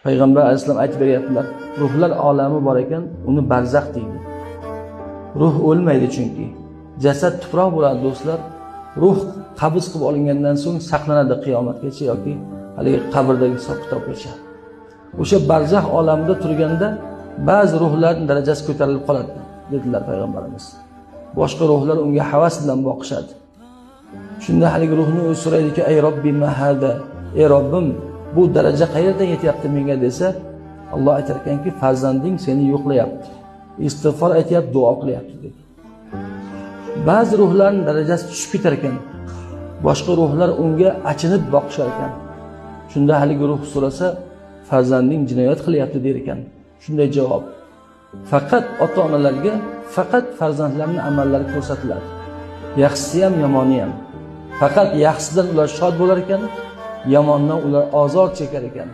Payg'ambar alayhisalom aytib beryaptilar, ruhlar olami bor ekan, uni barzax deydi. Ruh o'lmaydi chunki. Jasad tuproq bo'ladi do'stlar. Ruh qabz qilib olingandan so'ng saqlanadi qiyomatgacha yoki haligi qabrdagi hisob-kitobgacha. O'sha barzax olamida turganda ba'zi ruhlarning darajasi ko'tarilib qoladi, dedilar payg'ambarimiz. Boshqa ruhlar unga havas bilan boqishadi. Shunda haligi ruhni o'zi so'raydiki, "Ey Robbim, ma hada?" Ey Robbim, bu daraja qayerdan yetyapti menga desa, Alloh aytar ekanki, farzanding seni yo'qlayapti. Istig'for aytayapti, duo qilyapti dedi. Ba'zi ruhlarning darajasi tushib ketar ekan. Boshqa ruhlar unga achinib boqishar ekan. Shunda haligi ruh so'rasa, farzanding jinoyat qilyapti der ekan. Shunday javob. Faqat ota-onalarga faqat farzandlarining amallari ko'rsatiladi. Yaxshisi ham, yomoni ham. Faqat yaxshidan ular shod bo'lar ekan, yomondan ular ozor chekar ekan.